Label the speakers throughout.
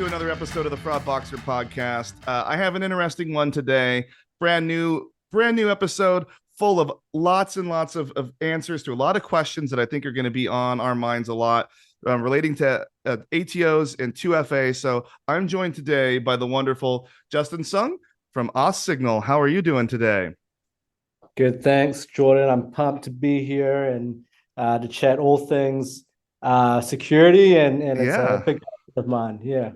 Speaker 1: to another episode of the Fraud Boxer podcast. I have an interesting one today. Brand new episode full of lots and lots of answers to a lot of questions that I think are going to be on our minds a lot relating to ATOs and 2FA. So I'm joined today by the wonderful Justin Soong from Authsignal. How are you doing today?
Speaker 2: Good, thanks, Jordan. I'm pumped to be here and to chat all things security, and it's a
Speaker 1: Yeah.
Speaker 2: big passion of mine. Yeah.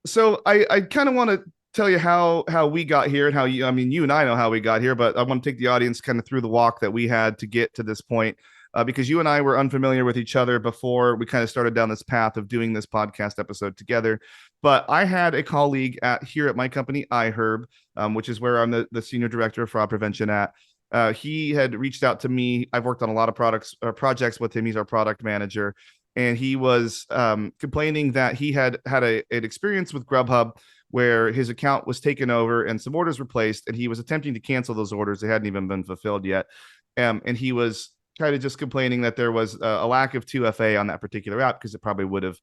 Speaker 1: So I kind of want to tell you how we got here and how you, I mean, you and I know how we got here, but I want to take the audience kind of through the walk that we had to get to this point, because you and I were unfamiliar with each other before we kind of started down this path of doing this podcast episode together. But I had a colleague here at my company, iHerb, which is where I'm the senior director of fraud prevention at. He had reached out to me. I've worked on a lot of projects with him. He's our product manager, and he was complaining that he had an experience with Grubhub where his account was taken over and some orders were placed, and he was attempting to cancel those orders. They hadn't even been fulfilled yet, and he was kind of just complaining that there was a lack of 2FA on that particular app because it probably would have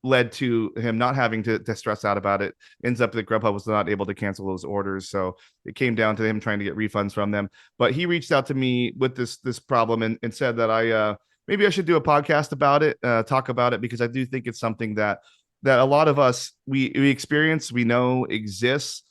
Speaker 1: led to him not having to stress out about it. Ends up that Grubhub was not able to cancel those orders, so it came down to him trying to get refunds from them. But he reached out to me with this problem and said that maybe I should do a podcast about it, talk about it, because I do think it's something that a lot of us we experience, we know exists,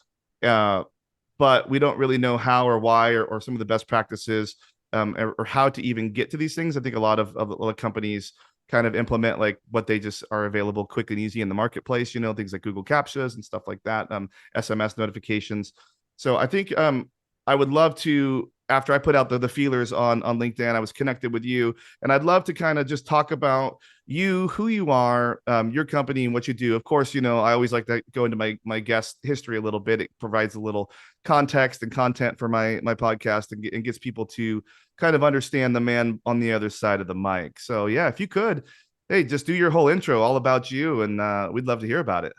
Speaker 1: but we don't really know how or why or some of the best practices, or how to even get to these things. I think a lot of companies kind of implement like what they just are available quick and easy in the marketplace, things like Google CAPTCHAs and stuff like that, SMS notifications. So I think I would love to, after I put out the feelers on LinkedIn, I was connected with you, and I'd love to kind of just talk about you, who you are, your company, and what you do. Of course, I always like to go into my guest history a little bit. It provides a little context and content for my podcast, and gets people to kind of understand the man on the other side of the mic. So yeah, if you could, hey, just do your whole intro, all about you, and we'd love to hear about it.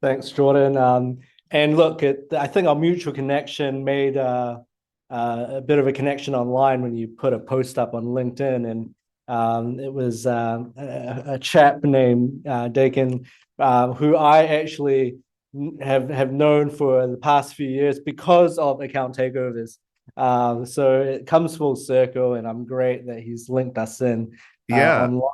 Speaker 2: Thanks, Jordan. And look, I think our mutual connection made a bit of a connection online when you put a post up on LinkedIn, and it was a chap named Dakin, who I actually have known for the past few years because of account takeovers. So it comes full circle, and I'm great that he's linked us in
Speaker 1: Yeah,
Speaker 2: online.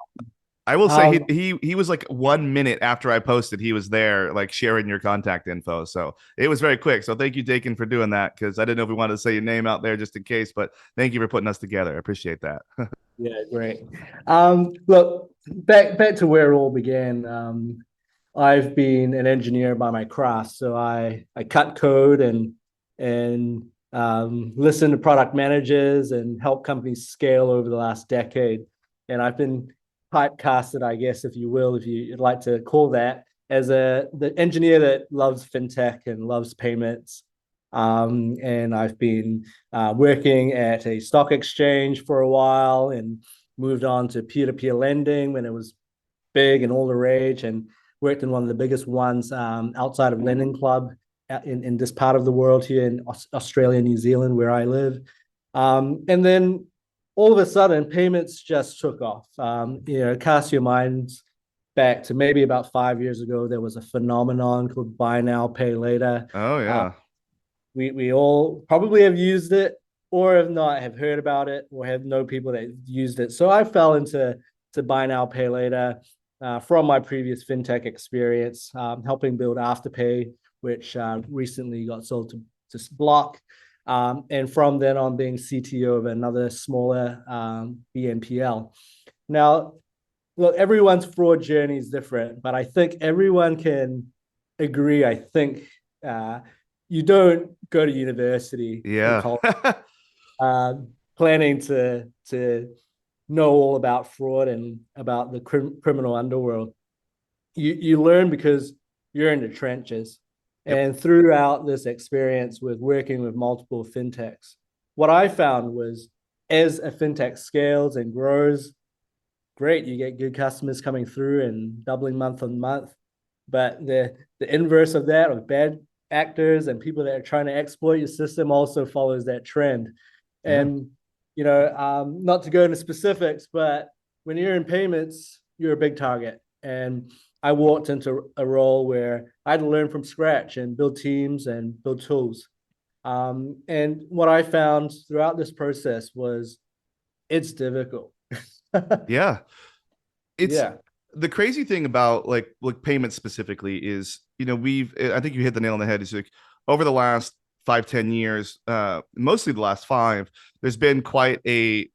Speaker 1: I will say
Speaker 2: Um,
Speaker 1: he was like 1 minute after I posted, he was there like sharing your contact info. So it was very quick. So thank you, Dakin, for doing that, because I didn't know if we wanted to say your name out there just in case, but thank you for putting us together. I appreciate that.
Speaker 2: yeah, great. Look, back to where it all began. I've been an engineer by my craft, so I cut code and listen to product managers and help companies scale over the last decade. And I've been typecasted, I guess, if you will, if you'd like to call that, as the engineer that loves fintech and loves payments. And I've been working at a stock exchange for a while, and moved on to peer-to-peer lending when it was big and all the rage, and worked in one of the biggest ones outside of Lending Club in this part of the world here in Australia, New Zealand, where I live. And then all of a sudden, payments just took off. Cast your minds back to maybe about 5 years ago. There was a phenomenon called buy now, pay later.
Speaker 1: Oh yeah.
Speaker 2: We all probably have used it, or have not, have heard about it, or have know people that used it. So I fell into buy now, pay later from my previous fintech experience, helping build Afterpay, which recently got sold to Block. And from then on, being CTO of another smaller BNPL. Now, look, everyone's fraud journey is different, but I think everyone can agree. I think you don't go to university or
Speaker 1: Yeah.
Speaker 2: college planning to know all about fraud and about the criminal underworld. You learn because you're in the trenches.
Speaker 1: Yep.
Speaker 2: And throughout this experience with working with multiple fintechs, what I found was, as a fintech scales and grows, great, you get good customers coming through and doubling month on month. But the inverse of that, of bad actors and people that are trying to exploit your system, also follows that trend.
Speaker 1: Yeah.
Speaker 2: And not to go into specifics, but when you're in payments, you're a big target. And I walked into a role where I had to learn from scratch and build teams and build tools. And what I found throughout this process was it's difficult.
Speaker 1: Yeah. It's
Speaker 2: Yeah.
Speaker 1: the crazy thing about like payments specifically is, we've I think you hit the nail on the head. Is like over the last 5-10 years, mostly the last five, there's been quite a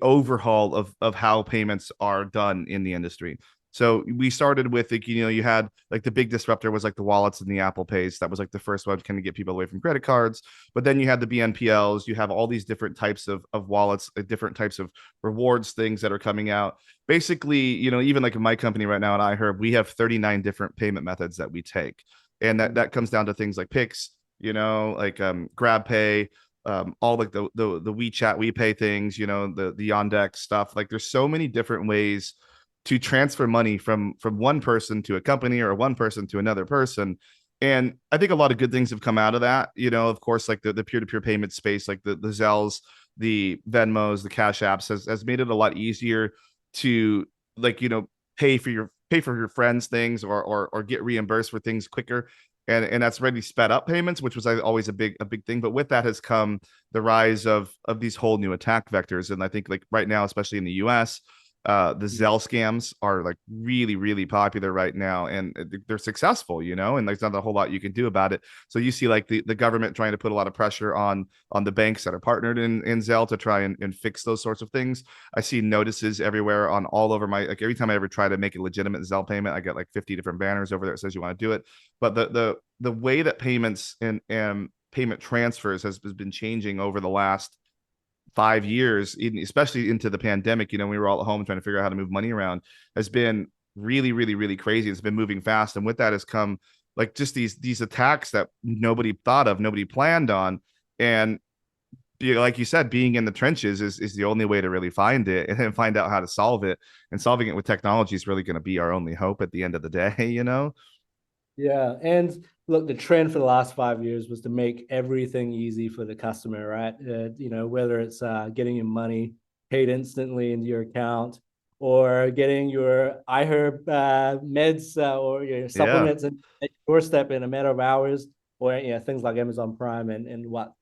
Speaker 1: overhaul of how payments are done in the industry. So we started with like, you had like the big disruptor was like the wallets and the Apple Pays. That was like the first one to kind of get people away from credit cards. But then you had the BNPLs, you have all these different types of wallets, different types of rewards things that are coming out. Basically, even like in my company right now at iHerb, we have 39 different payment methods that we take. And that comes down to things like Pix, like Grab Pay, all like the WeChat, WePay things, the Yandex stuff. Like there's so many different ways to transfer money from one person to a company or one person to another person. And I think a lot of good things have come out of that. Of course, like the peer-to-peer payment space, like the Zells, the Venmos, the Cash Apps has made it a lot easier to like, pay for your friends things or get reimbursed for things quicker. And that's really sped up payments, which was always a big thing. But with that has come the rise of these whole new attack vectors. And I think like right now, especially in the US, the Zelle scams are like really, really popular right now, and they're successful, and there's not a whole lot you can do about it. So you see like the government trying to put a lot of pressure on the banks that are partnered in Zelle to try and fix those sorts of things. I see notices everywhere on all over like every time I ever try to make a legitimate Zelle payment, I get like 50 different banners over there that says you want to do it. But the way that payments and payment transfers has been changing over the last 5 years, especially into the pandemic, we were all at home trying to figure out how to move money around, has been really, really, really crazy. It's been moving fast. And with that has come like just these attacks that nobody thought of, nobody planned on. And like you said, being in the trenches is the only way to really find it and then find out how to solve it. And solving it with technology is really going to be our only hope at the end of the day.
Speaker 2: Yeah. And look, the trend for the last 5 years was to make everything easy for the customer, right? Whether it's getting your money paid instantly into your account or getting your iHerb meds or your
Speaker 1: Yeah.
Speaker 2: supplements at your doorstep in a matter of hours, or things like Amazon Prime and what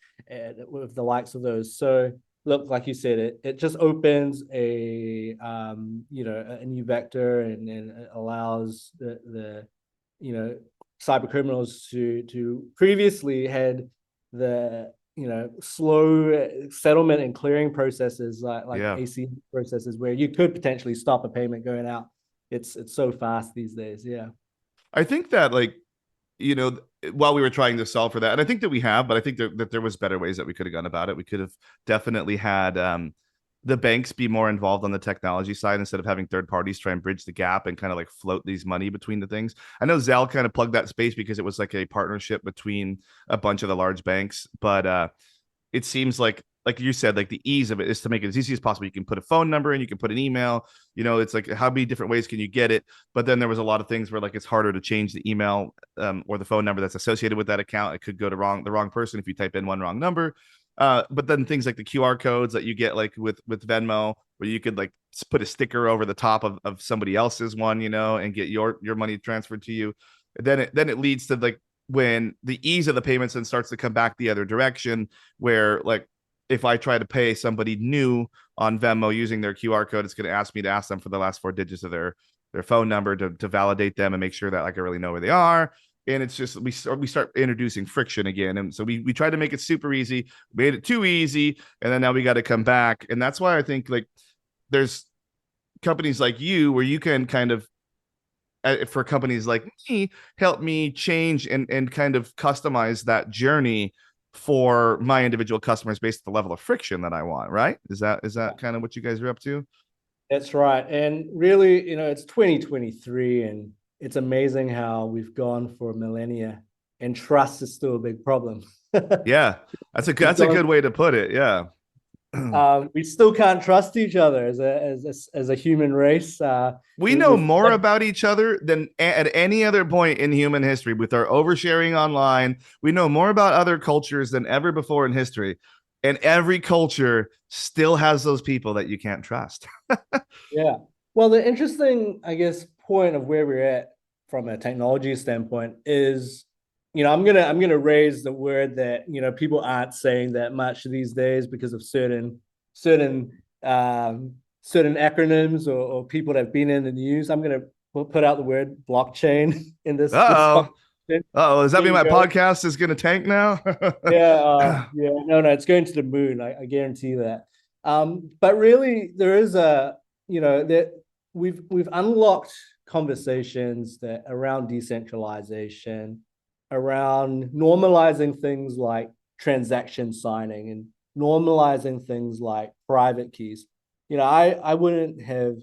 Speaker 2: with the likes of those. So look, like you said, it just opens a new vector and allows the cyber criminals to previously had the slow settlement and clearing processes like
Speaker 1: Yeah.
Speaker 2: AC processes where you could potentially stop a payment going out. It's so fast these days. Yeah.
Speaker 1: I think that like, you know, while we were trying to solve for that, and I think that we have, but I think that there was better ways that we could have gone about it. We could have definitely had the banks be more involved on the technology side instead of having third parties try and bridge the gap and kind of like float these money between the things. I know Zelle kind of plugged that space because it was like a partnership between a bunch of the large banks, but it seems like you said, like the ease of it is to make it as easy as possible. You can put a phone number in, you can put an email, it's like how many different ways can you get it? But then there was a lot of things where like it's harder to change the email or the phone number that's associated with that account. It could go to the wrong person if you type in one wrong number. But then things like the QR codes that you get like with Venmo, where you could like put a sticker over the top of somebody else's one, and get your money transferred to you. Then it leads to like when the ease of the payments then starts to come back the other direction, where like if I try to pay somebody new on Venmo using their QR code, it's going to ask me to ask them for the last 4 digits of their phone number to validate them and make sure that like I really know where they are. And it's just we start introducing friction again, and so we try to make it super easy, made it too easy, and then now we got to come back, and that's why I think like there's companies like you where you can kind of for companies like me help me change and kind of customize that journey for my individual customers based on the level of friction that I want, right? Is that kind of what you guys are up to?
Speaker 2: That's right. And really, it's 2023 and it's amazing how we've gone for millennia and trust is still a big problem.
Speaker 1: Yeah,
Speaker 2: We've
Speaker 1: that's a
Speaker 2: gone
Speaker 1: good way to put it. Yeah.
Speaker 2: we still can't trust each other as a human race.
Speaker 1: We know
Speaker 2: We've
Speaker 1: more about each other than at any other point in human history with our oversharing online. We know more about other cultures than ever before in history. And every culture still has those people that you can't trust.
Speaker 2: yeah. Well, the interesting, I guess, point of where we're at. from a technology standpoint is, I'm gonna raise the word that people aren't saying that much these days because of certain certain acronyms or people that have been in the news. I'm gonna put out the word blockchain in this
Speaker 1: Uh-oh.
Speaker 2: conversation.
Speaker 1: Uh-oh. Does that
Speaker 2: Here
Speaker 1: mean
Speaker 2: you
Speaker 1: my
Speaker 2: go.
Speaker 1: podcast is going to tank now?
Speaker 2: Yeah, yeah, no, it's going to the moon. I guarantee that. But really, there is that we've unlocked conversations that around decentralization, around normalizing things like transaction signing and normalizing things like private keys. I wouldn't have,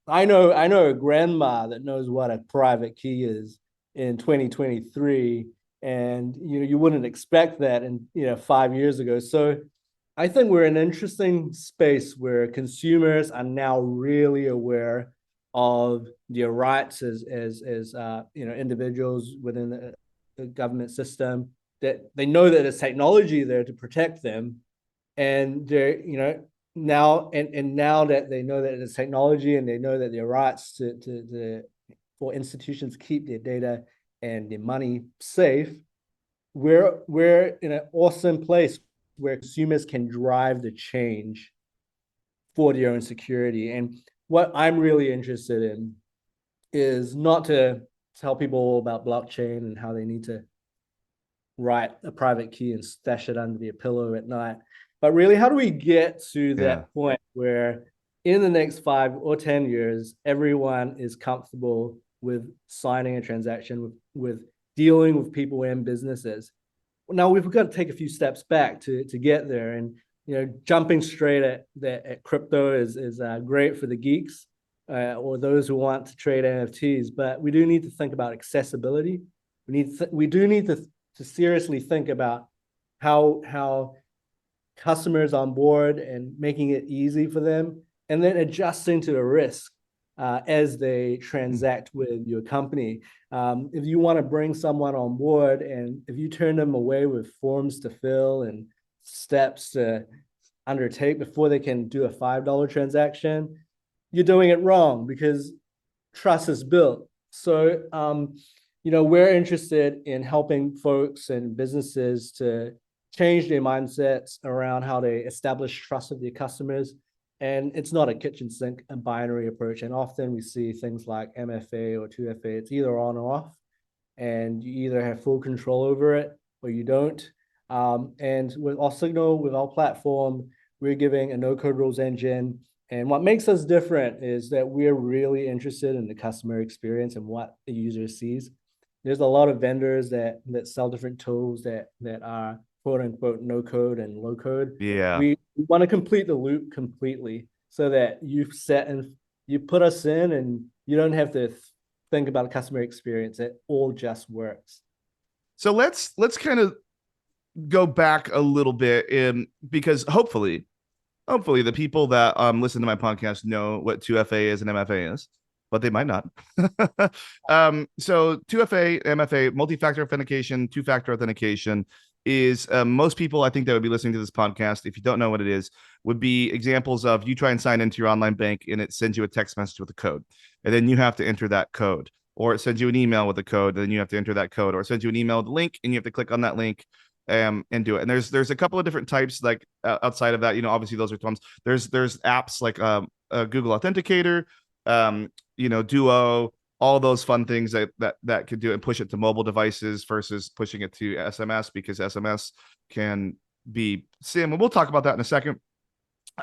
Speaker 2: I know a grandma that knows what a private key is in 2023, and you wouldn't expect that in 5 years ago. So I think we're in an interesting space where consumers are now really aware of their rights as individuals within the government system, that they know that there's technology there to protect them, and they're now that they know that there's technology and they know that their rights to for institutions to keep their data and their money safe, we're in an awesome place where consumers can drive the change for their own security. And what I'm really interested in is not to tell people about blockchain and how they need to write a private key and stash it under their pillow at night, but really, how do we get to
Speaker 1: Yeah.
Speaker 2: that point where in the next 5 or 10 years, everyone is comfortable with signing a transaction, with dealing with people and businesses? Now we've got to take a few steps back to get there, and jumping straight at crypto is great for the geeks, or those who want to trade NFTs, but we do need to think about accessibility. We do need to seriously think about how customers on board and making it easy for them, and then adjusting to the risk as they transact with your company. If you want to bring someone on board and if you turn them away with forms to fill and steps to undertake before they can do a $5 transaction, you're doing it wrong, because trust is built. So, we're interested in helping folks and businesses to change their mindsets around how they establish trust with their customers. And it's not a kitchen sink and binary approach. And often we see things like MFA or 2FA, it's either on or off, and you either have full control over it or you don't. And with Authsignal, with our platform, we're giving a no-code rules engine. And what makes us different is that we're really interested in the customer experience and what the user sees. There's a lot of vendors that sell different tools that are quote unquote no code and low code.
Speaker 1: Yeah.
Speaker 2: We want to complete the loop completely so that you put us in and you don't have to think about a customer experience. It all just works.
Speaker 1: So let's kind of go back a little bit in, because hopefully the people that listen to my podcast know what 2FA is and MFA is, but they might not. So 2FA, MFA, multi-factor authentication, two-factor authentication is most people I think that would be listening to this podcast, if you don't know what it is, would be examples of you try and sign into your online bank and it sends you a text message with a code, and then you have to enter that code, or it sends you an email with a code and then you have to enter that code, or it sends you an email with a link and you have to click on that link and do it. And there's a couple of different types, like outside of that, obviously those are ones. There's apps like Google Authenticator, Duo, all those fun things that could do it and push it to mobile devices versus pushing it to SMS, because SMS can be SIM, and we'll talk about that in a second.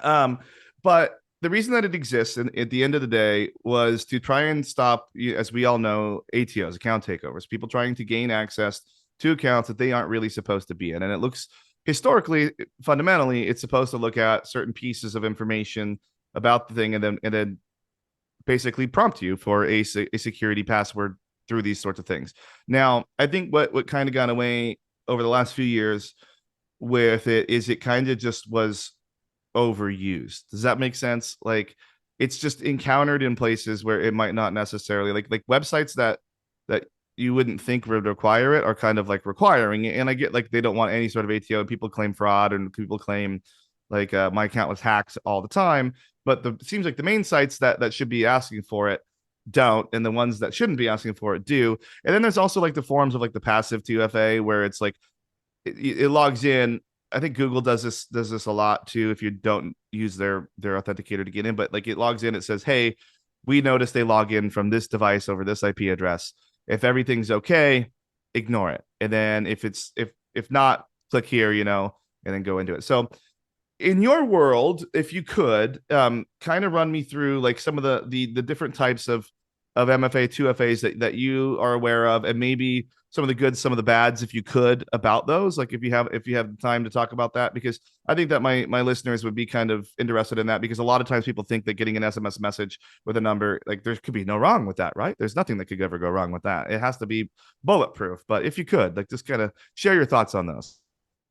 Speaker 1: But the reason that it exists, and at the end of the day, was to try and stop, as we all know, ATOs, account takeovers, people trying to gain access to accounts that they aren't really supposed to be in. And it looks historically, fundamentally, it's supposed to look at certain pieces of information about the thing and then basically prompt you for a security password through these sorts of things. Now, I think what kind of got away over the last few years with it is it kind of just was overused. Does that make sense? Like, it's just encountered in places where it might not necessarily, like websites that you wouldn't think would require it are kind of like requiring it. And I get like they don't want any sort of ATO, and people claim fraud and people claim like my account was hacked all the time. But it seems like the main sites that should be asking for it don't, and the ones that shouldn't be asking for it do. And then there's also like the forms of like the passive 2FA where it's like it logs in. I think Google does this a lot too if you don't use their authenticator to get in, but like it logs in, it says, "Hey, we noticed they log in from this device over this IP address. If everything's okay, ignore it. And then if not, click here, and then go into it." So in your world, if you could kind of run me through like some of the different types of MFA 2FAs that you are aware of, and maybe some of the goods, some of the bads, if you could, about those, like if you have time to talk about that, because I think that my listeners would be kind of interested in that, because a lot of times people think that getting an SMS message with a number, like there could be no wrong with that, right? There's nothing that could ever go wrong with that. It has to be bulletproof. But if you could, like, just kind of share your thoughts on those.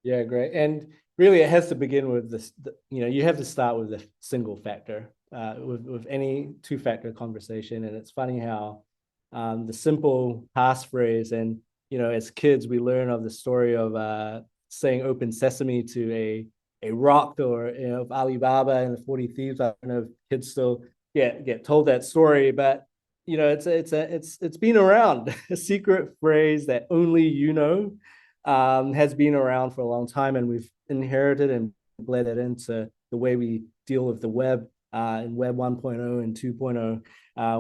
Speaker 2: Yeah, great. And really, it has to begin with this. You have to start with a single factor with any two-factor conversation. And it's funny how the simple passphrase, and as kids, we learn of the story of saying "Open Sesame" to a rock, or of Alibaba and the 40 Thieves. I don't know if kids still get told that story, but it's been around. A secret phrase that only has been around for a long time, and we've inherited and bled it into the way we deal with the web in Web 1.0 and 2.0,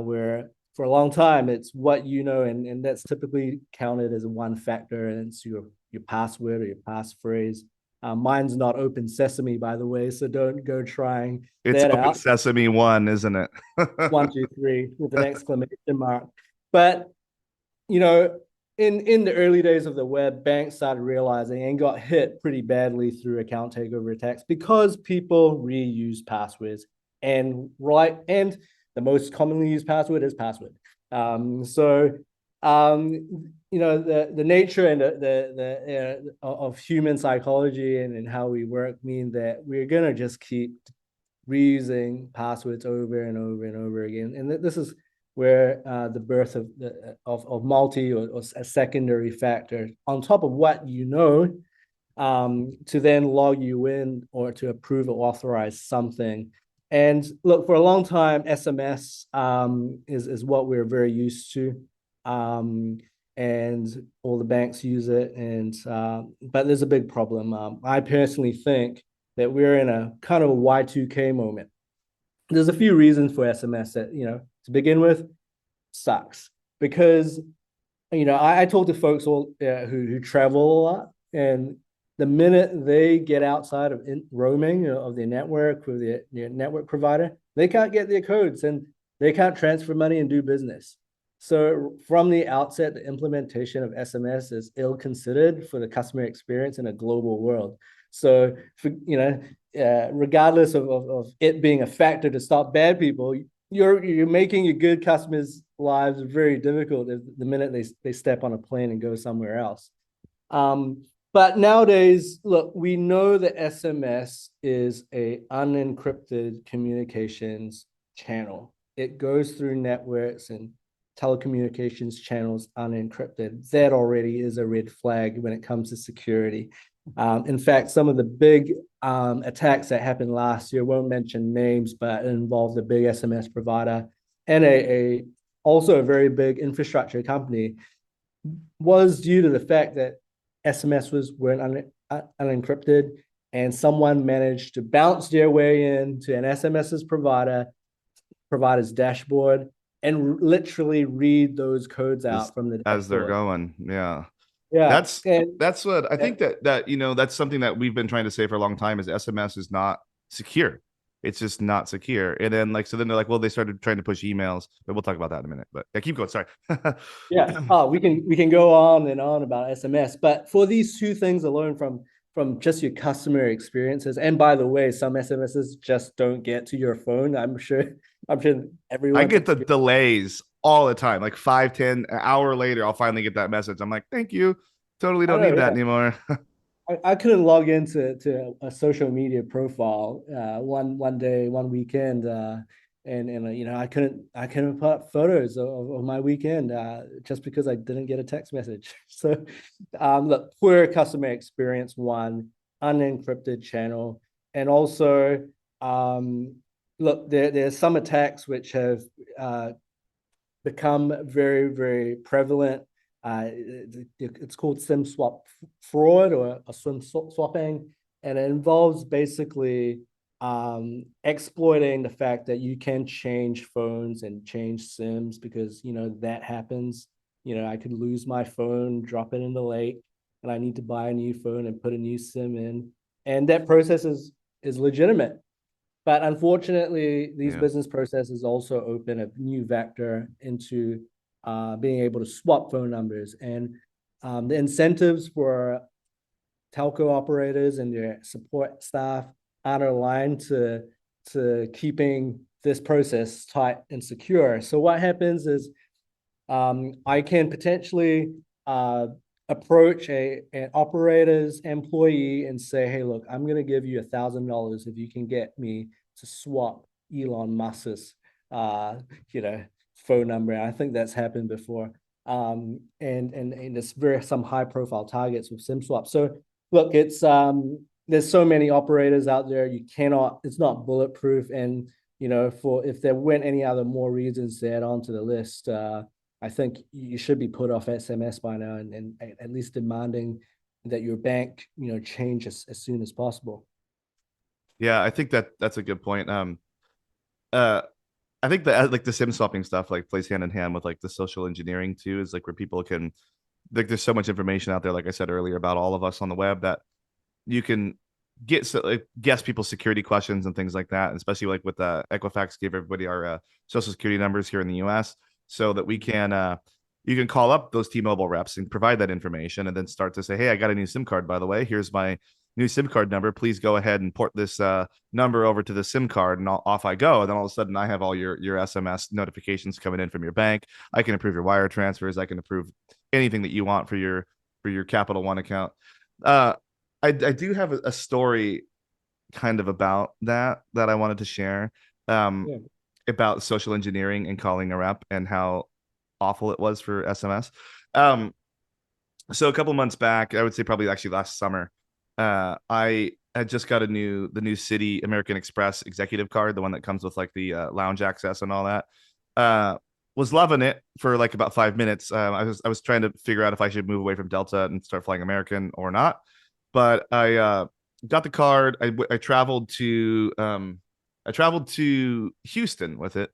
Speaker 2: where for a long time it's what and that's typically counted as one factor, and it's your password or your passphrase. Mine's not Open Sesame, by the way, so don't go trying
Speaker 1: It's
Speaker 2: that
Speaker 1: Open
Speaker 2: out.
Speaker 1: Sesame one, isn't it?
Speaker 2: 1, 2, 3 with an exclamation mark. But you know, in the early days of the web, banks started realizing and got hit pretty badly through account takeover attacks because people reuse passwords, and the most commonly used password is password. The nature and the of human psychology and how we work mean that we're gonna just keep reusing passwords over and over and over again, and this is where the birth of multi or a secondary factor on top of what to then log you in or to approve or authorize something. And look, for a long time, SMS is what we're very used to, and all the banks use it. And but there's a big problem. I personally think that we're in a kind of a Y2K moment. There's a few reasons for SMS that, to begin with, sucks, because I talk to folks all who travel a lot, and the minute they get outside of roaming of their network with their network provider, they can't get their codes and they can't transfer money and do business. So from the outset, the implementation of SMS is ill considered for the customer experience in a global world. So regardless of it being a factor to stop bad people, you're making your good customers' lives very difficult the minute they step on a plane and go somewhere else. But nowadays, look, we know that SMS is a unencrypted communications channel. It goes through networks and telecommunications channels unencrypted. That already is a red flag when it comes to security. In fact, some of the big attacks that happened last year, won't mention names, but it involved a big SMS provider and also a very big infrastructure company, was due to the fact that SMS weren't unencrypted, and someone managed to bounce their way into an SMS's provider's dashboard and literally read those codes
Speaker 1: Just
Speaker 2: out from the
Speaker 1: as they're
Speaker 2: dashboard.
Speaker 1: going. Yeah.
Speaker 2: Yeah,
Speaker 1: That's
Speaker 2: and
Speaker 1: that's what I think that's something that we've been trying to say for a long time, is SMS is not secure. It's just not secure. And then then they're like, well, they started trying to push emails, but we'll talk about that in a minute. But yeah, keep going. Sorry.
Speaker 2: yeah. Oh, we can go on and on about SMS, but for these two things alone, from just your customer experiences, and by the way, some SMSs just don't get to your phone. I'm sure
Speaker 1: I
Speaker 2: everyone's
Speaker 1: get the
Speaker 2: experienced.
Speaker 1: delays all the time, like 5, 10, an hour later, I'll finally get that message. I'm like, thank you. Totally
Speaker 2: I
Speaker 1: don't
Speaker 2: know,
Speaker 1: need that
Speaker 2: yeah.
Speaker 1: anymore.
Speaker 2: I couldn't log into a social media profile one day, one weekend, and I couldn't put up photos of my weekend just because I didn't get a text message. So look, poor customer experience, one, unencrypted channel, and also look, there's some attacks which have become very, very prevalent. It's called SIM swap fraud or a SIM swapping, and it involves basically exploiting the fact that you can change phones and change SIMs because that happens. I could lose my phone, drop it in the lake, and I need to buy a new phone and put a new SIM in, and that process is legitimate. But unfortunately, these
Speaker 1: Yeah.
Speaker 2: business processes also open a new vector into being able to swap phone numbers. And the incentives for telco operators and their support staff aren't aligned to keeping this process tight and secure. So what happens is I can potentially approach an operator's employee and say, "Hey, look, I'm going to give you $1,000 if you can get me to swap Elon Musk's, uh, you know, phone number." I think that's happened before, and it's very some high profile targets with SIM swap. So look, it's there's so many operators out there. You cannot. It's not bulletproof, and for if there weren't any other more reasons to add on to the list. I think you should be put off SMS by now and at least demanding that your bank, change as soon as possible.
Speaker 1: Yeah, I think that's a good point. Uh, I think that like the sim swapping stuff like plays hand in hand with like the social engineering too, is like where people can like there's so much information out there, like I said earlier, about all of us on the web that you can guess people's security questions and things like that, and especially like with Equifax gave everybody our social security numbers here in the US so that we can you can call up those T-Mobile reps and provide that information and then start to say, hey, I got a new SIM card, by the way. Here's my new SIM card number. Please go ahead and port this number over to the SIM card, and off I go. And then all of a sudden, I have all your SMS notifications coming in from your bank. I can approve your wire transfers. I can approve anything that you want for your Capital One account. Uh, I do have a story kind of about that I wanted to share
Speaker 2: Yeah.
Speaker 1: about social engineering and calling a rep and how awful it was for SMS. Um, so a couple months back, I would say probably actually last summer, I had just got the new City American Express executive card, the one that comes with like the lounge access and all that. Uh, was loving it for like about 5 minutes. I was trying to figure out if I should move away from Delta and start flying American or not. But I got the card. I traveled to Houston with it.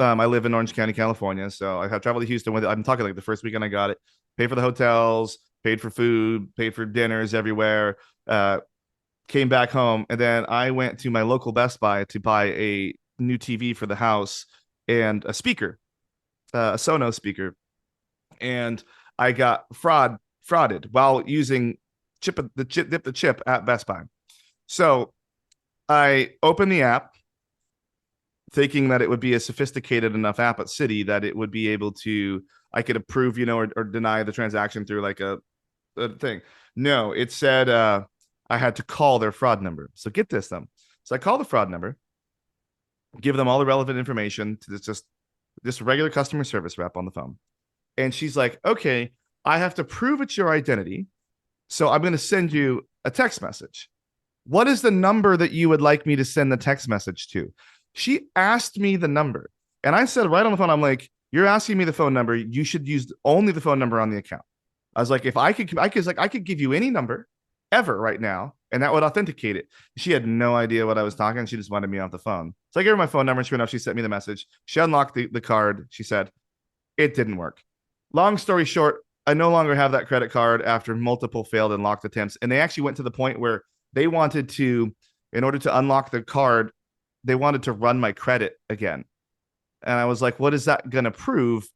Speaker 1: I live in Orange County, California, so I have traveled to Houston with it. I'm talking like the first weekend I got it. Paid for the hotels, paid for food, paid for dinners everywhere. Came back home, and then I went to my local Best Buy to buy a new TV for the house and a speaker, a Sonos speaker, and I got frauded while using the chip at Best Buy. So I opened the app thinking that it would be a sophisticated enough app at City that it would be able to I could approve, or deny the transaction through like a thing. No, it said I had to call their fraud number. So get this them. So I call the fraud number, give them all the relevant information to this regular customer service rep on the phone. And she's like, okay, I have to prove it's your identity. So I'm going to send you a text message. What is the number that you would like me to send the text message to? She asked me the number. And I said right on the phone, I'm like, you're asking me the phone number. You should use only the phone number on the account. I was like, if I could give you any number ever right now, and that would authenticate it. She had no idea what I was talking. She just wanted me off the phone. So I gave her my phone number. And sure enough, she sent me the message. She unlocked the card. She said, it didn't work. Long story short, I no longer have that credit card after multiple failed and locked attempts. And they actually went to the point where they wanted to, in order to unlock the card, they wanted to run my credit again. And I was like, what is that going to prove?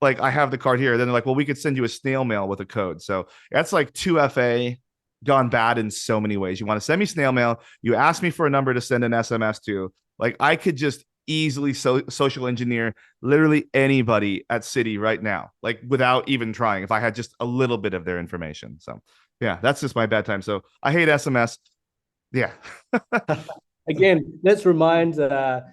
Speaker 1: Like, I have the card here. Then they're like, well, we could send you a snail mail with a code. So that's like 2FA gone bad in so many ways. You want to send me snail mail. You ask me for a number to send an SMS to. Like, I could just easily social engineer literally anybody at City right now, like without even trying, if I had just a little bit of their information. So yeah, that's just my bad time. So I hate SMS. Yeah.
Speaker 2: Again, let's remind the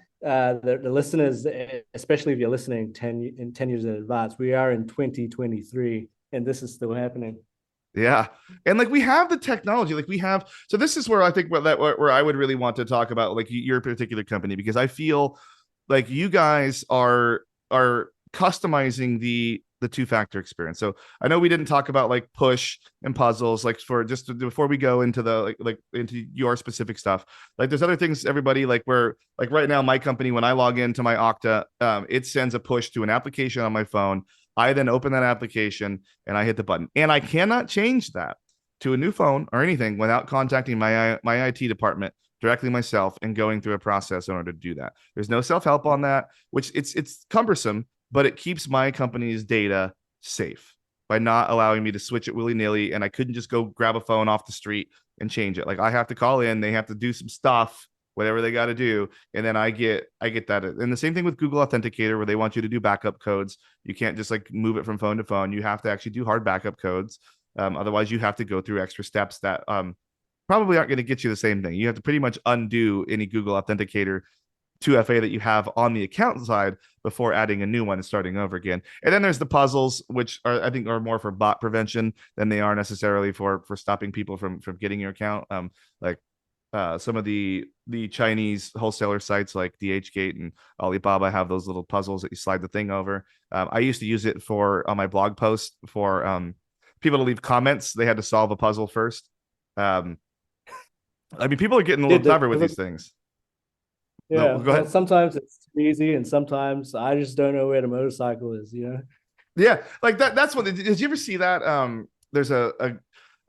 Speaker 2: listeners, especially if you're listening 10 years in advance, we are in 2023 and this is still happening.
Speaker 1: Yeah. And like we have the technology, like we have, so this is where I think where I would really want to talk about like your particular company, because I feel like you guys are customizing the two-factor experience. So I know we didn't talk about like push and puzzles, like for just before we go into the like into your specific stuff. Like there's other things, everybody, like where like right now my company, when I log into my Okta, it sends a push to an application on my phone. I then open that application and I hit the button, and I cannot change that to a new phone or anything without contacting my IT department directly myself and going through a process in order to do that. There's no self-help on that, which it's cumbersome, but it keeps my company's data safe by not allowing me to switch it willy-nilly. And I couldn't just go grab a phone off the street and change it. Like I have to call in, they have to do some stuff, whatever they got to do, and then I get that. And the same thing with Google Authenticator, where they want you to do backup codes. You can't just like move it from phone to phone. You have to actually do hard backup codes. Otherwise, you have to go through extra steps that probably aren't going to get you the same thing. You have to pretty much undo any Google Authenticator 2FA that you have on the account side before adding a new one and starting over again. And then there's the puzzles, which are I think are more for bot prevention than they are necessarily for stopping people from getting your account. Like some of the Chinese wholesaler sites like DHgate and Alibaba have those little puzzles that you slide the thing over. I used to use it for on my blog post for people to leave comments. They had to solve a puzzle first. I mean, people are getting a little clever with these things. No,
Speaker 2: Yeah,
Speaker 1: go
Speaker 2: well,
Speaker 1: ahead.
Speaker 2: sometimes it's too easy, and sometimes I just don't know where the motorcycle is, you know?
Speaker 1: Yeah, like that. That's what. Did you ever see that? There's a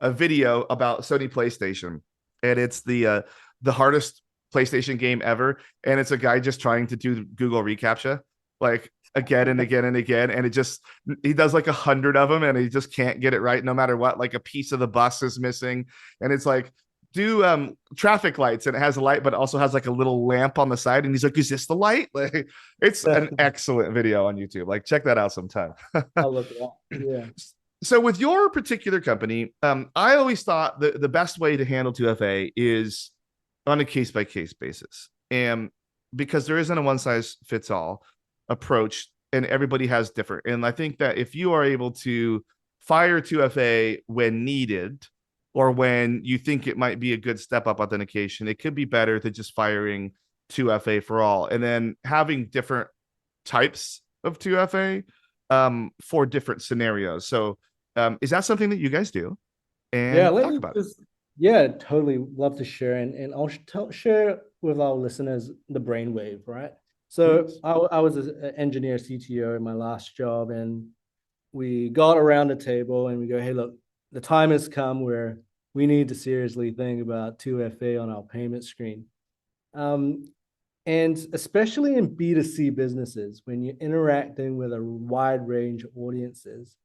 Speaker 1: video about Sony PlayStation, and it's the hardest PlayStation game ever, and it's a guy just trying to do Google reCAPTCHA like again and again and again, and it just he does like 100 of them, and he just can't get it right no matter what. Like a piece of the bus is missing, and it's like do traffic lights, and it has a light but it also has like a little lamp on the side, and he's like, is this the light? Like it's an excellent video on YouTube. Like check that out sometime.
Speaker 2: I'll look it up. Yeah.
Speaker 1: So with your particular company, I always thought the best way to handle 2FA is on a case by case basis, and because there isn't a one size fits all approach, and everybody has different. And I think that if you are able to fire 2FA when needed, or when you think it might be a good step up authentication, it could be better than just firing 2FA for all, and then having different types of 2FA for different scenarios. So is that something that you guys do?
Speaker 2: Yeah,
Speaker 1: And
Speaker 2: let
Speaker 1: talk
Speaker 2: me
Speaker 1: about it.
Speaker 2: just, yeah, totally love to share. And I'll share with our listeners the brainwave, right? So
Speaker 1: Please.
Speaker 2: I was an engineer CTO in my last job, and we got around the table and we go, hey, look, the time has come where we need to seriously think about 2FA on our payment screen. Um, and especially in B2C businesses, when you're interacting with a wide range of audiences,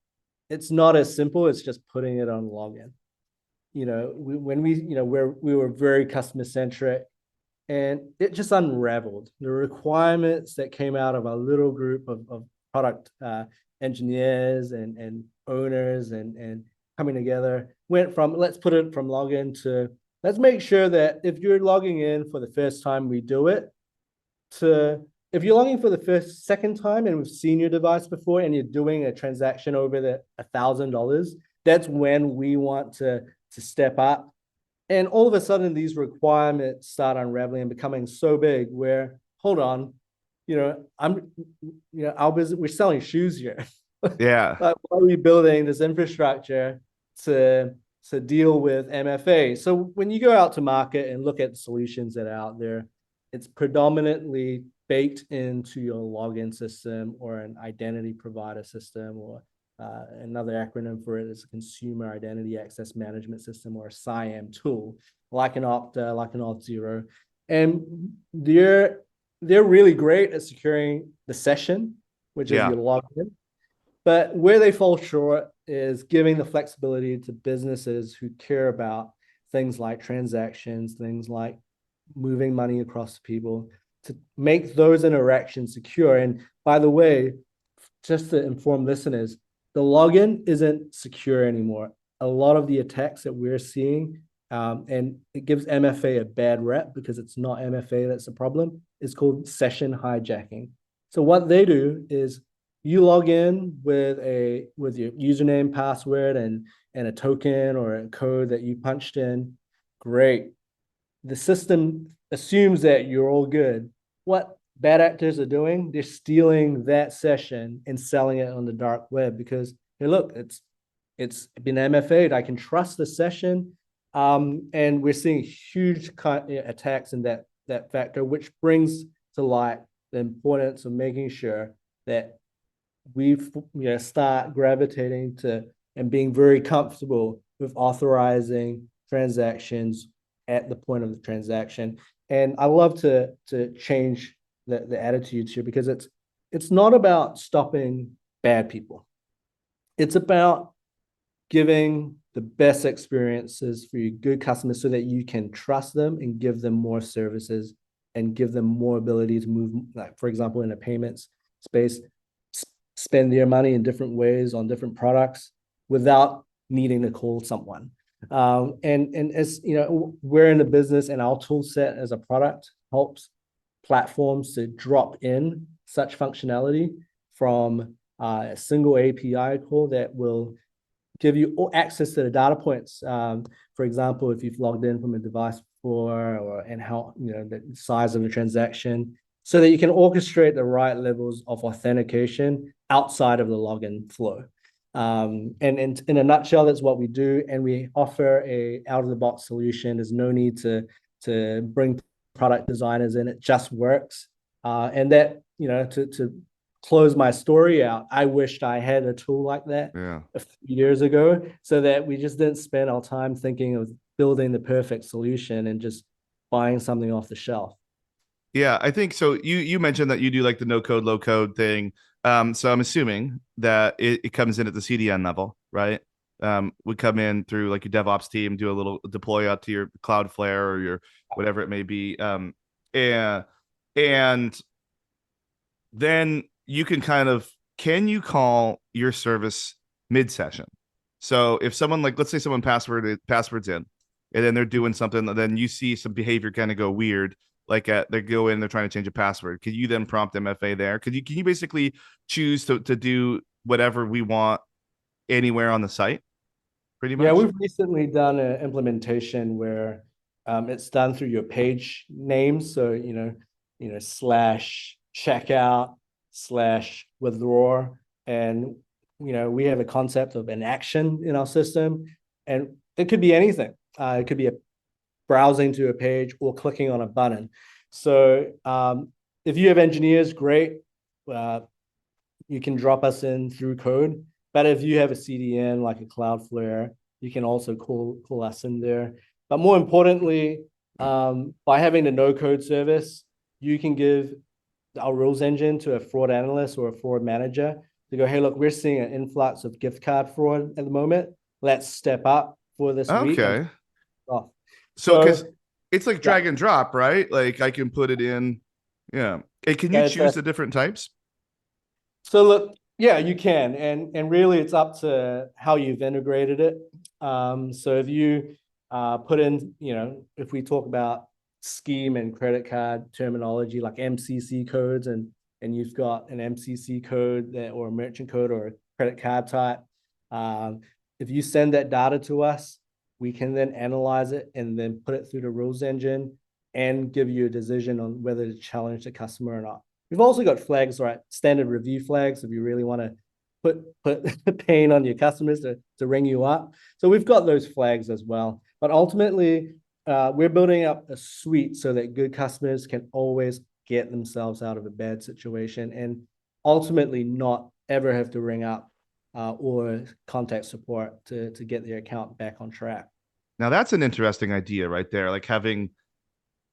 Speaker 2: it's not as simple as just putting it on login. You know, when we, you know, we were very customer centric, and it just unraveled. The requirements that came out of our little group of product engineers and owners and coming together went from let's put it from login to let's make sure that if you're logging in for the first time, we do it, to if you're logging for the second time and we've seen your device before and you're doing a transaction over the $1,000, that's when we want to step up. And all of a sudden, these requirements start unraveling and becoming so big where, hold on, our business, we're selling shoes here.
Speaker 1: Yeah.
Speaker 2: Like, why are we building this infrastructure to deal with MFA? So when you go out to market and look at the solutions that are out there, it's predominantly baked into your login system or an identity provider system, or another acronym for it is a consumer identity access management system, or a SIAM tool, like an Okta, like an Auth0. And they're really great at securing the session, which is
Speaker 1: Yeah.
Speaker 2: your login. But where they fall short is giving the flexibility to businesses who care about things like transactions, things like moving money across to people, to make those interactions secure. And by the way, just to inform listeners, the login isn't secure anymore. A lot of the attacks that we're seeing, and it gives MFA a bad rep because it's not MFA that's the problem, is called session hijacking. So what they do is you log in with your username, password, and a token or a code that you punched in. Great. The system assumes that you're all good. What bad actors are doing, they're stealing that session and selling it on the dark web because, hey, look, it's been MFA'd. I can trust the session. And we're seeing huge attacks in that factor, which brings to light the importance of making sure that we start gravitating to and being very comfortable with authorizing transactions at the point of the transaction. And I love to change the attitudes here because it's not about stopping bad people. It's about giving the best experiences for your good customers so that you can trust them and give them more services and give them more ability to move, like for example, in a payments space, spend their money in different ways on different products without needing to call someone. And as you know, we're in the business and our tool set as a product helps platforms to drop in such functionality from a single API call that will give you access to the data points. For example, if you've logged in from a device before, and how the size of the transaction, so that you can orchestrate the right levels of authentication outside of the login flow. And in a nutshell, that's what we do, and we offer a out-of-the-box solution. There's no need to bring product designers in; it just works. And that to close my story out, I wished I had a tool like that a few years ago, so that we just didn't spend our time thinking of building the perfect solution and just buying something off the shelf.
Speaker 1: Yeah, I think so. You mentioned that you do like the no code, low code thing. So I'm assuming that it comes in at the CDN level, right? Would come in through like your DevOps team, do a little deploy out to your Cloudflare or your whatever it may be. And and then you can can you call your service mid session? So if someone, like, let's say someone passwords in, and then they're doing something, then you see some behavior kind of go weird, like they go in, they're trying to change a password. Could you then prompt MFA there? Can you basically choose to do whatever we want anywhere on the site, pretty
Speaker 2: Yeah,
Speaker 1: much?
Speaker 2: we've recently done an implementation where it's done through your page names. So, slash checkout slash withdraw. And, we have a concept of an action in our system, and it could be anything. It could be a browsing to a page or clicking on a button. So if you have engineers, great. You can drop us in through code. But if you have a CDN like a Cloudflare, you can also call us in there. But more importantly, by having the no code service, you can give our rules engine to a fraud analyst or a fraud manager to go, hey, look, we're seeing an influx of gift card fraud at the moment. Let's step up for this week.
Speaker 1: Okay.
Speaker 2: Off.
Speaker 1: So, because
Speaker 2: So
Speaker 1: it's like
Speaker 2: yeah,
Speaker 1: drag and drop, right? Like I can put it in. Yeah. Hey, can you
Speaker 2: yeah,
Speaker 1: choose the different types?
Speaker 2: so look, yeah, you can, and really, it's up to how you've integrated it. So if you put in, if we talk about scheme and credit card terminology like MCC codes, and you've got an MCC code that or a merchant code or a credit card type, um, if you send that data to us, we can then analyze it and then put it through the rules engine and give you a decision on whether to challenge the customer or not. We've also got flags, right? Standard review flags if you really want to put pain on your customers to ring you up. So we've got those flags as well. But ultimately, we're building up a suite so that good customers can always get themselves out of a bad situation and ultimately not ever have to ring up or contact support to get their account back on track.
Speaker 1: Now that's an interesting idea right there. Like having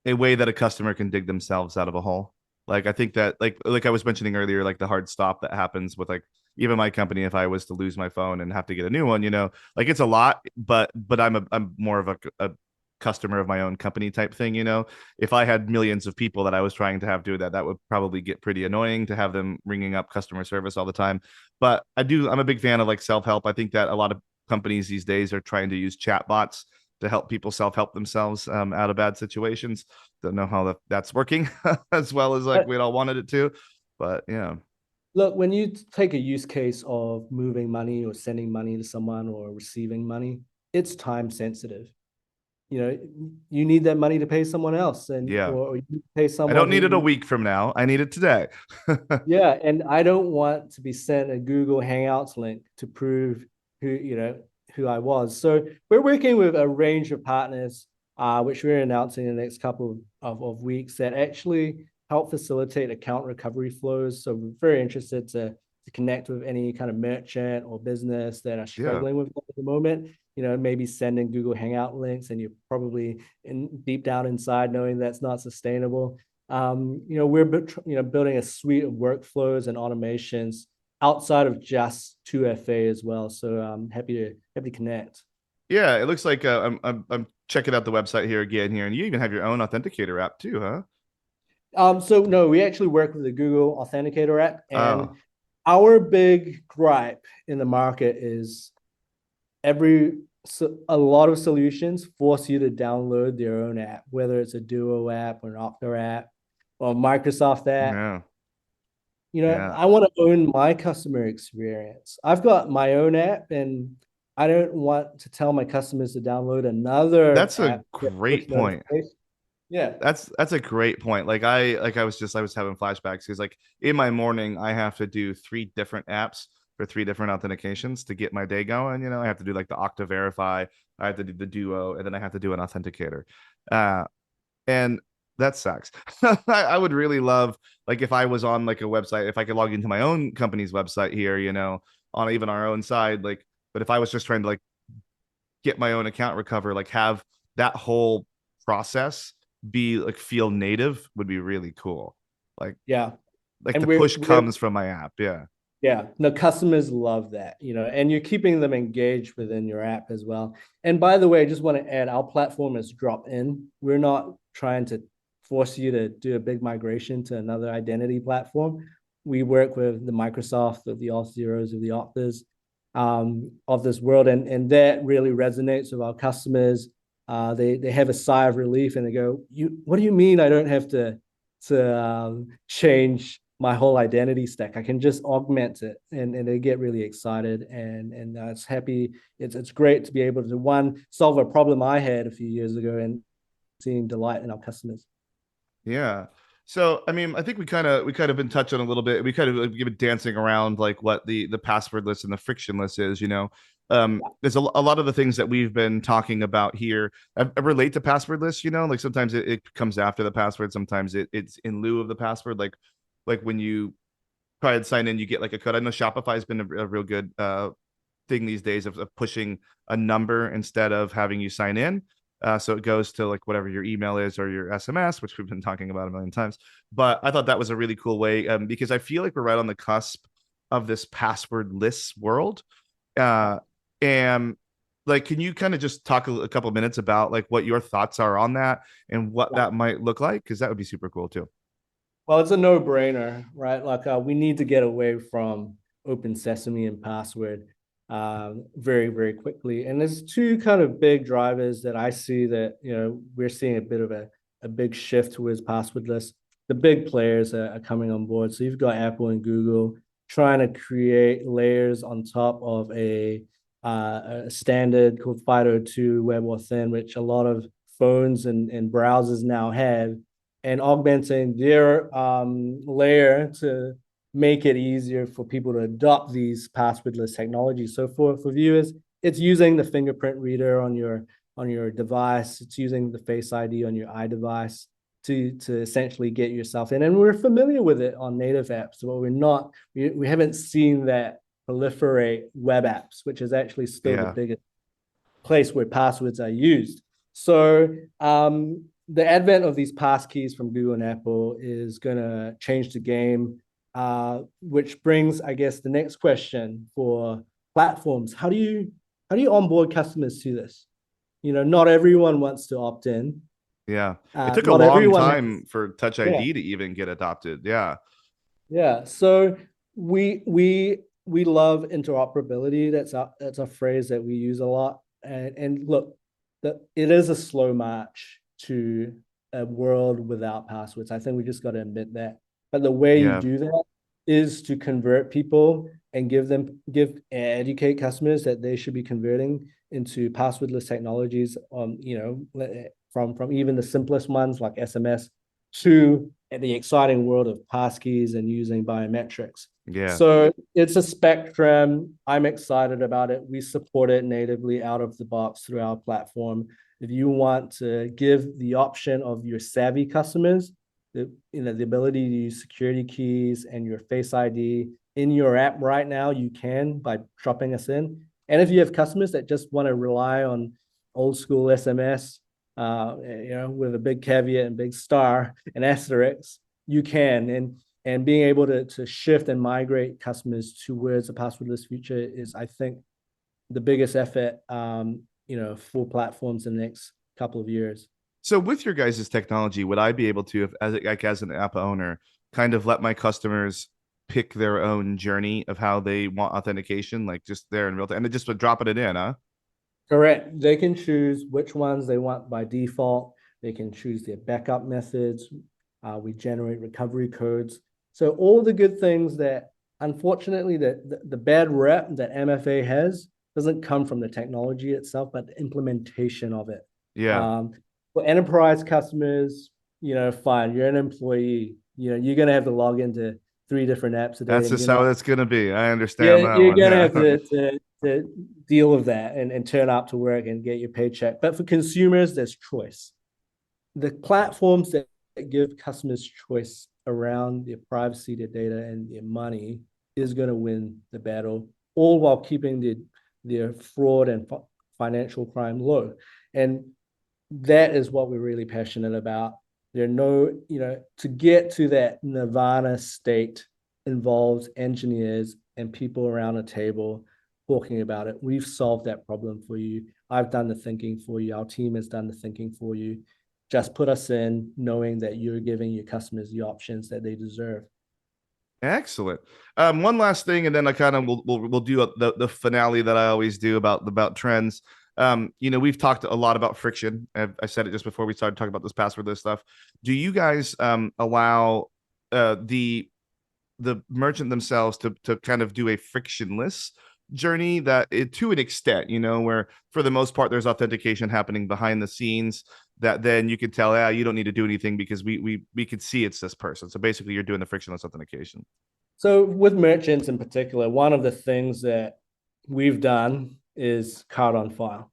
Speaker 1: a way that a customer can dig themselves out of a hole. Like I think that like I was mentioning earlier, like the hard stop that happens with like even my company, if I was to lose my phone and have to get a new one, like it's a lot, but I'm more of a customer of my own company type thing, If I had millions of people that I was trying to have do that, that would probably get pretty annoying to have them ringing up customer service all the time. But I'm a big fan of like self-help. I think that a lot of companies these days are trying to use chatbots to help people self-help themselves out of bad situations. Don't know how that's working as well as like we'd all wanted it to, but yeah.
Speaker 2: Look, when you take a use case of moving money or sending money to someone or receiving money, it's time sensitive. you know, you need that money to pay someone else, and
Speaker 1: Yeah.
Speaker 2: or you pay
Speaker 1: I
Speaker 2: someone
Speaker 1: don't
Speaker 2: who
Speaker 1: need it a
Speaker 2: you,
Speaker 1: week from now. I need it today.
Speaker 2: yeah, and I don't want to be sent a Google Hangouts link to prove who, who I was. So we're working with a range of partners, which we're announcing in the next couple of weeks, that actually help facilitate account recovery flows. So we're very interested to connect with any kind of merchant or business that are
Speaker 1: Yeah.
Speaker 2: struggling with that at the moment. Maybe sending Google Hangout links, and you're probably deep down inside knowing that's not sustainable. We're building a suite of workflows and automations outside of just 2FA as well. So I'm happy to connect.
Speaker 1: Yeah, it looks like I'm checking out the website here again here, and you even have your own authenticator app too, huh?
Speaker 2: So no, we actually work with the Google Authenticator app, and
Speaker 1: Oh,
Speaker 2: our big gripe in the market is a lot of solutions force you to download their own app, whether it's a Duo app or an Okta app or Microsoft app.
Speaker 1: yeah, yeah.
Speaker 2: I want to own my customer experience. I've got my own app, and I don't want to tell my customers to download another
Speaker 1: That's a
Speaker 2: app to get push
Speaker 1: great point.
Speaker 2: notifications. Yeah.
Speaker 1: That's a great point. I was having flashbacks because like in my morning I have to do three different apps for three different authentications to get my day going. I have to do like the Okta Verify, I have to do the Duo, and then I have to do an authenticator. Uh, and that sucks. I would really love like if I was on like a website, if I could log into my own company's website here, on even our own side, like, but if I was just trying to like get my own account recover, like have that whole process be like feel native would be really cool. Like
Speaker 2: Yeah.
Speaker 1: like
Speaker 2: And
Speaker 1: the
Speaker 2: we're
Speaker 1: push
Speaker 2: we're
Speaker 1: comes from my app. Yeah.
Speaker 2: Yeah, no, customers love that, and you're keeping them engaged within your app as well. And by the way, I just want to add, our platform is drop in. We're not trying to force you to do a big migration to another identity platform. We work with the Microsoft, of the Auth0s, of the Optas, of this world, and that really resonates with our customers. They have a sigh of relief, and they go, What do you mean I don't have to change my whole identity stack? I can just augment it," and they get really excited, and it's happy. It's great to be able to, one, solve a problem I had a few years ago, and seeing delight in our customers.
Speaker 1: Yeah. So I mean, I think we kind of been touching a little bit. We kind of like, been dancing around like what the passwordless and the frictionless is. There's a lot of the things that we've been talking about here relate to passwordless. Like sometimes it comes after the password, sometimes it's in lieu of the password. Like when you try and sign in, you get like a code. I know Shopify has been a real good thing these days of pushing a number instead of having you sign in. So it goes to like whatever your email is or your SMS, which we've been talking about a million times. But I thought that was a really cool way because I feel like we're right on the cusp of this passwordless world. Uh, and like, can you kind of just talk a couple minutes about like what your thoughts are on that and what
Speaker 2: Yeah.
Speaker 1: that might look like? Because that would be super cool too.
Speaker 2: Well, it's a no-brainer, right? Like, we need to get away from Open Sesame and password very, very quickly. And there's two kind of big drivers that I see that, we're seeing a bit of a big shift towards passwordless. The big players are coming on board. So you've got Apple and Google trying to create layers on top of a standard called FIDO2 WebAuthn, which a lot of phones and browsers now have, and augmenting their layer to make it easier for people to adopt these passwordless technologies. So for viewers, it's using the fingerprint reader on your device. It's using the Face ID on your iDevice to essentially get yourself in. And we're familiar with it on native apps, but we haven't seen that proliferate web apps, which is actually still the
Speaker 1: Yeah.
Speaker 2: biggest place where passwords are used. So the advent of these pass keys from Google and Apple is going to change the game, which brings, I guess, the next question for platforms. How do you onboard customers to this? Not everyone wants to opt in.
Speaker 1: Yeah. It took a
Speaker 2: Not
Speaker 1: long
Speaker 2: everyone has.
Speaker 1: time for Touch
Speaker 2: Yeah,
Speaker 1: ID to even get adopted. Yeah.
Speaker 2: yeah. So we love interoperability. That's a phrase that we use a lot. And look, it is a slow march to a world without passwords. I think we just got to admit that. But the way you
Speaker 1: Yeah.
Speaker 2: do that is to convert people and educate customers that they should be converting into passwordless technologies, from even the simplest ones like SMS to the exciting world of passkeys and using biometrics.
Speaker 1: Yeah.
Speaker 2: So it's a spectrum. I'm excited about it. We support it natively out of the box through our platform. If you want to give the option of your savvy customers the ability to use security keys and your Face ID in your app right now, you can by dropping us in. And if you have customers that just want to rely on old school SMS, with a big caveat and big star and asterisk, you can. And being able to shift and migrate customers towards a passwordless future is, I think, the biggest effort, for platforms in the next couple of years.
Speaker 1: So with your guys' technology, would I be able to, if, as an app owner, kind of let my customers pick their own journey of how they want authentication, like just there in real time, and just would dropping it in, huh?
Speaker 2: Correct. They can choose which ones they want by default. They can choose their backup methods. We generate recovery codes. So all the good things that, unfortunately, the bad rep that MFA has doesn't come from the technology itself, but the implementation of it.
Speaker 1: Yeah.
Speaker 2: For enterprise customers, fine, you're an employee. You're gonna have to log into 3 different apps a day,
Speaker 1: That's
Speaker 2: and
Speaker 1: just
Speaker 2: you're
Speaker 1: how
Speaker 2: not
Speaker 1: it's gonna be. I understand
Speaker 2: yeah,
Speaker 1: that
Speaker 2: you're
Speaker 1: one.
Speaker 2: gonna
Speaker 1: Yeah.
Speaker 2: have to deal with that and turn up to work and get your paycheck. But for consumers, there's choice. The platforms that give customers choice around their privacy, their data, and their money is going to win the battle, all while keeping their fraud and financial crime low. And that is what we're really passionate about. There are no, to get to that nirvana state involves engineers and people around a table talking about it. We've solved that problem for you. I've done the thinking for you. Our team has done the thinking for you. Just put us in, knowing that you're giving your customers the options that they deserve.
Speaker 1: Excellent. One last thing, and then I kind of we'll do the finale that I always do about trends. We've talked a lot about friction. I said it just before we started talking about this passwordless stuff. Do you guys allow the merchant themselves to kind of do a frictionless journey that to an extent, where for the most part there's authentication happening behind the scenes that then you can tell, yeah, you don't need to do anything because we could see it's this person. So basically you're doing the frictionless authentication.
Speaker 2: So with merchants in particular, one of the things that we've done is card on file.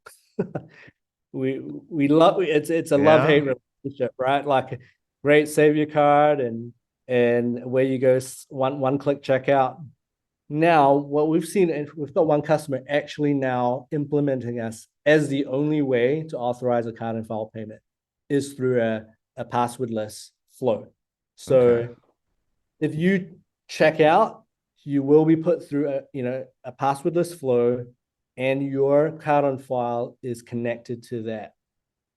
Speaker 2: we love it's a love
Speaker 1: Yeah.
Speaker 2: hate relationship, right? Like, great, save your card and where you go, one click checkout. Now, what we've seen, and we've got one customer actually now implementing us as the only way to authorize a card and file payment is through a passwordless flow.
Speaker 1: Okay.
Speaker 2: So if you check out, you will be put through a passwordless flow, and your card on file is connected to that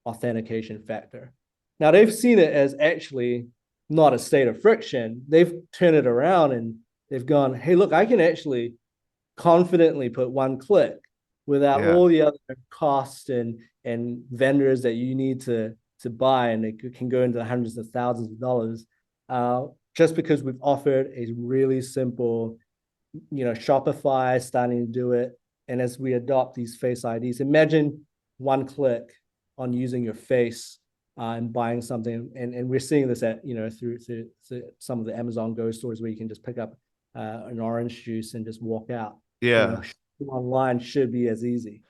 Speaker 2: authentication factor. Now, they've seen it as actually not a state of friction. They've turned it around and they've gone, hey, look, I can actually confidently put one click without
Speaker 1: Yeah.
Speaker 2: all the other costs and vendors that you need to buy, and it can go into the hundreds of thousands of dollars, just because we've offered a really simple, Shopify starting to do it. And as we adopt these Face IDs, imagine one click on using your face and buying something. And we're seeing this at, through some of the Amazon Go stores where you can just pick up an orange juice and just walk out.
Speaker 1: Yeah.
Speaker 2: Online should be as easy.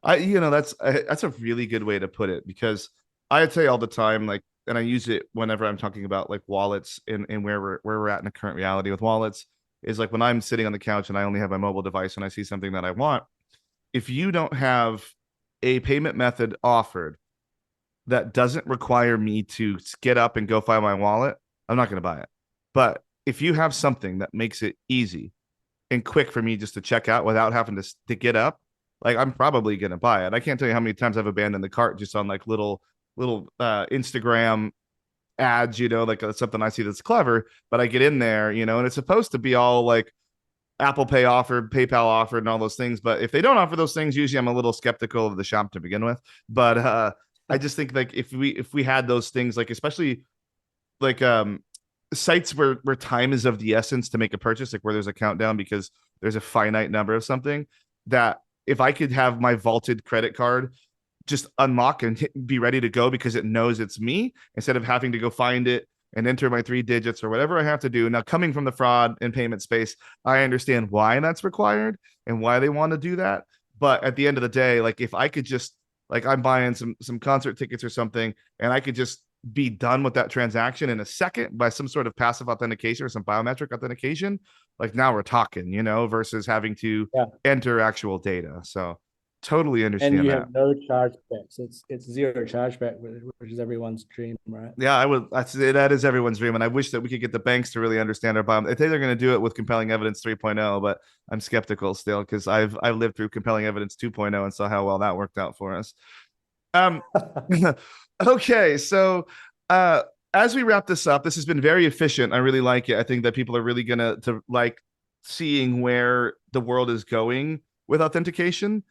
Speaker 1: That's a really good way to put it, because I tell you all the time, like, and I use it whenever I'm talking about like wallets and where we're at in the current reality with wallets is like when I'm sitting on the couch and I only have my mobile device and I see something that I want. If you don't have a payment method offered that doesn't require me to get up and go find my wallet, I'm not going to buy it. But if you have something that makes it easy and quick for me just to check out without having to get up, like, I'm probably gonna buy it. I can't tell you how many times I've abandoned the cart just on like little Instagram ads, like something I see that's clever, but I get in there, and it's supposed to be all like Apple Pay offered, PayPal offered, and all those things. But if they don't offer those things, usually I'm a little skeptical of the shop to begin with. But I just think like if we had those things, like especially like sites where time is of the essence to make a purchase, like where there's a countdown because there's a finite number of something, that if I could have my vaulted credit card just unlock and be ready to go because it knows it's me instead of having to go find it and enter my 3 digits or whatever I have to do. Now, coming from the fraud and payment space, I understand why that's required and why they want to do that. But at the end of the day, like if I could just, like I'm buying some concert tickets or something and I could just be done with that transaction in a second by some sort of passive authentication or some biometric authentication, like now we're talking, versus having to
Speaker 2: Yeah.
Speaker 1: enter actual data. So totally
Speaker 2: And
Speaker 1: understand
Speaker 2: you
Speaker 1: that.
Speaker 2: have no chargebacks. It's zero chargeback, which is everyone's dream, right?
Speaker 1: Yeah, I would. That is everyone's dream, and I wish that we could get the banks to really understand our biome. I think they're going to do it with compelling evidence 3.0, but I'm skeptical still because I've lived through compelling evidence 2.0 and saw how well that worked out for us. Um, okay, so uh, as we wrap this up, this has been very efficient. I really like it. I think that people are really gonna to like seeing where the world is going with authentication,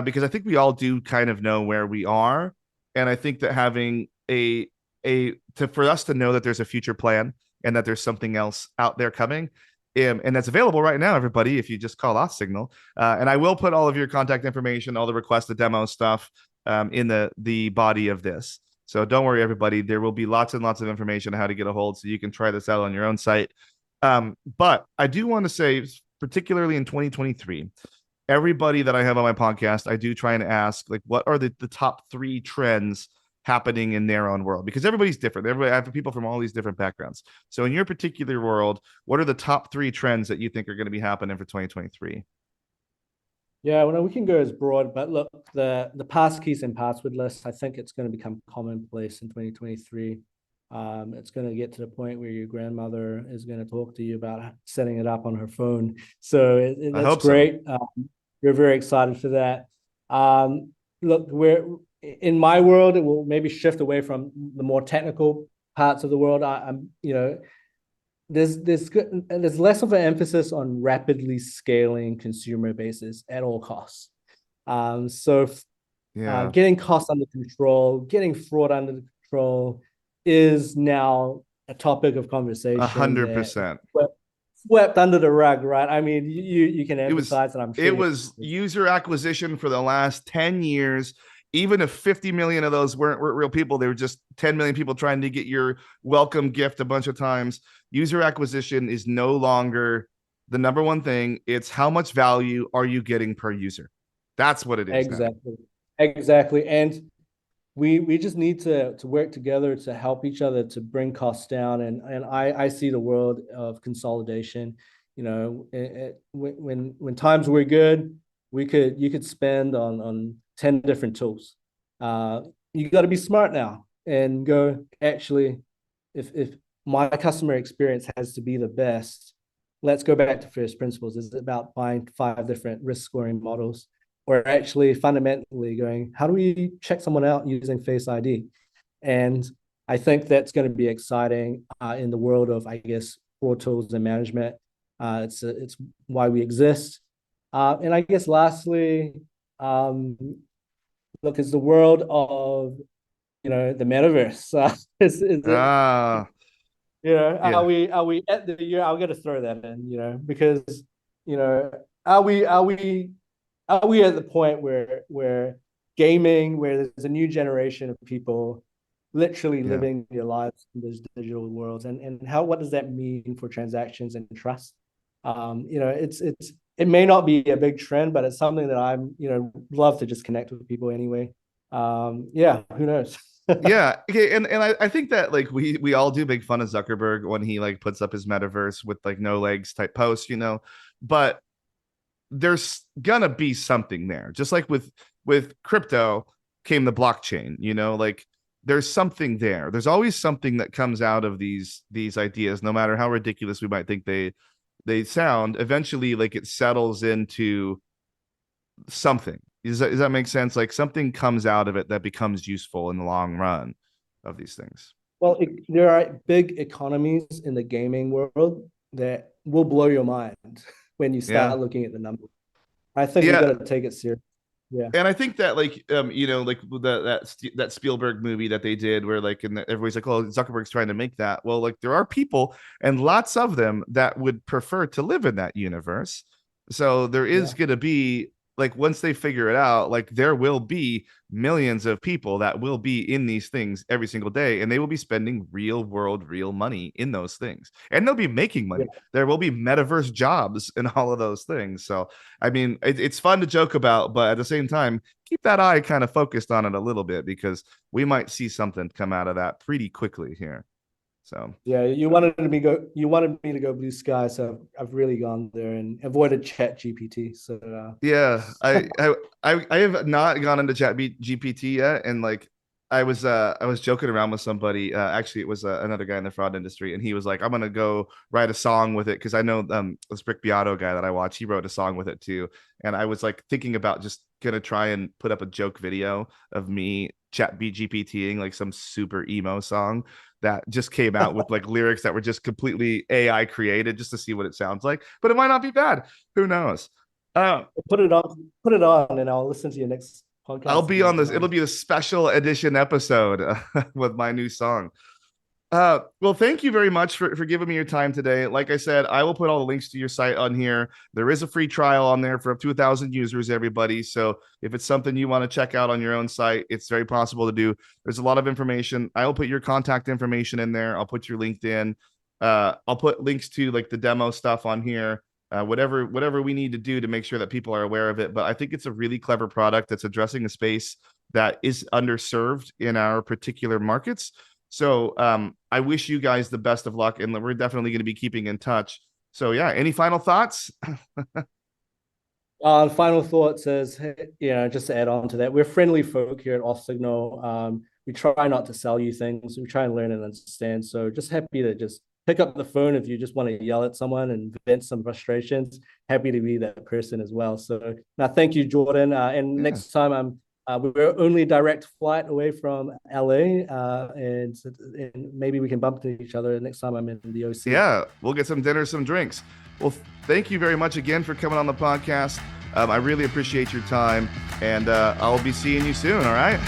Speaker 1: because I think we all do kind of know where we are, and I think that having for us to know that there's a future plan and that there's something else out there coming. And that's available right now, everybody, if you just call Authsignal. And I will put all of your contact information, all the requested demo stuff, in the body of this. So don't worry, everybody. There will be lots and lots of information on how to get a hold, so you can try this out on your own site. But I do want to say, particularly in 2023, everybody that I have on my podcast, I do try and ask, like, what are the top 3 trends happening in their own world? Because everybody's different. I have people from all these different backgrounds. So in your particular world, what are the top 3 trends that you think are going to be happening for 2023?
Speaker 2: Yeah, well, we can go as broad, but look, the passkeys and passwordless, I think it's going to become commonplace in 2023. It's going to get to the point where your grandmother is going to talk to you about setting it up on her phone. So that's great. So. We're very excited for that. Look, we're in my world, it will maybe shift away from the more technical parts of the world. I'm, there's less of an emphasis on rapidly scaling consumer bases at all costs. Getting costs under control, getting fraud under control is now a topic of conversation.
Speaker 1: 100%.
Speaker 2: Swept under the rug, right? I mean, you can empathize, and I'm sure
Speaker 1: it was user acquisition for the last 10 years. Even if 50 million of those weren't real people, they were just 10 million people trying to get your welcome gift a bunch of times. User acquisition is no longer the number one thing. It's how much value are you getting per user? That's what it is.
Speaker 2: Exactly. Now. Exactly. And we just need to work together to help each other to bring costs down. And I see the world of consolidation. When times were good, you could spend on 10 different tools. You got to be smart now and go, actually, if my customer experience has to be the best, let's go back to first principles. Is it about buying 5 different risk scoring models? Or actually fundamentally going, how do we check someone out using Face ID? And I think that's going to be exciting in the world of, I guess, fraud tools and management. It's why we exist. And I guess lastly, look, it's the world of, the metaverse. Are we at the year? I'm going to throw that in, because, are we at the point where gaming, where there's a new generation of people literally living their lives in those digital worlds, and what does that mean for transactions and trust? It may not be a big trend, but it's something that I'm love to just connect with people anyway. Who knows?
Speaker 1: Yeah, okay, and I think that like we all do make fun of Zuckerberg when he like puts up his metaverse with like no legs type posts, but there's gonna be something there. Just like with crypto came the blockchain, like there's something there. There's always something that comes out of these ideas, no matter how ridiculous we might think they sound. Eventually, like it settles into something. Does that make sense? Like something comes out of it that becomes useful in the long run of these things.
Speaker 2: Well, there are big economies in the gaming world that will blow your mind when you start looking at the numbers. I think we got to take it seriously. Yeah.
Speaker 1: And I think that like like that Spielberg movie that they did where like everybody's like, oh, Zuckerberg's trying to make that. Well, like there are people and lots of them that would prefer to live in that universe. So there is
Speaker 2: Yeah.
Speaker 1: going to be like once they figure it out, like there will be millions of people that will be in these things every single day, and they will be spending real world, real money in those things, and they'll be making
Speaker 2: Yeah.
Speaker 1: money. There will be metaverse jobs and all of those things. So I mean, it's fun to joke about, but at the same time, keep that eye kind of focused on it a little bit because we might see something come out of that pretty quickly here. So
Speaker 2: Yeah, you wanted me to go blue sky, so I've really gone there and avoided Chat GPT. So
Speaker 1: yeah, I have not gone into Chat GPT yet, and like I was joking around with somebody. Actually, it was another guy in the fraud industry, and he was like, "I'm gonna go write a song with it," because I know this Brick Beato guy that I watch. He wrote a song with it too, and I was like thinking about just gonna try and put up a joke video of me Chat GPTing like some super emo song that just came out with like lyrics that were just completely AI created just to see what it sounds like. But it might not be bad. Who knows? Uh,
Speaker 2: put it on, and I'll listen to your next
Speaker 1: I'll
Speaker 2: podcast if
Speaker 1: be
Speaker 2: you
Speaker 1: on
Speaker 2: don't
Speaker 1: this. It'll
Speaker 2: mind.
Speaker 1: be the special edition episode with my new song. Well, thank you very much for giving me your time today. Like I said, I will put all the links to your site on here. There is a free trial on there for up to 1,000 users, everybody. So if it's something you want to check out on your own site, it's very possible to do. There's a lot of information. I will put your contact information in there. I'll put your LinkedIn. I'll put links to like the demo stuff on here. Whatever we need to do to make sure that people are aware of it. But I think it's a really clever product that's addressing a space that is underserved in our particular markets. So I wish you guys the best of luck, and we're definitely going to be keeping in touch. So yeah, any final thoughts?
Speaker 2: Final thoughts is, just to add on to that, we're friendly folk here at Authsignal. We try not to sell you things. We try and learn and understand. So just happy to just pick up the phone if you just want to yell at someone and vent some frustrations. Happy to be that person as well. So now, thank you, Jordan. And
Speaker 1: Yeah.
Speaker 2: next time we're only a direct flight away from LA, and maybe we can bump into each other next time I'm in the OC.
Speaker 1: Yeah, we'll get some dinner, some drinks. Well, thank you very much again for coming on the podcast. I really appreciate your time, and I'll be seeing you soon. All right.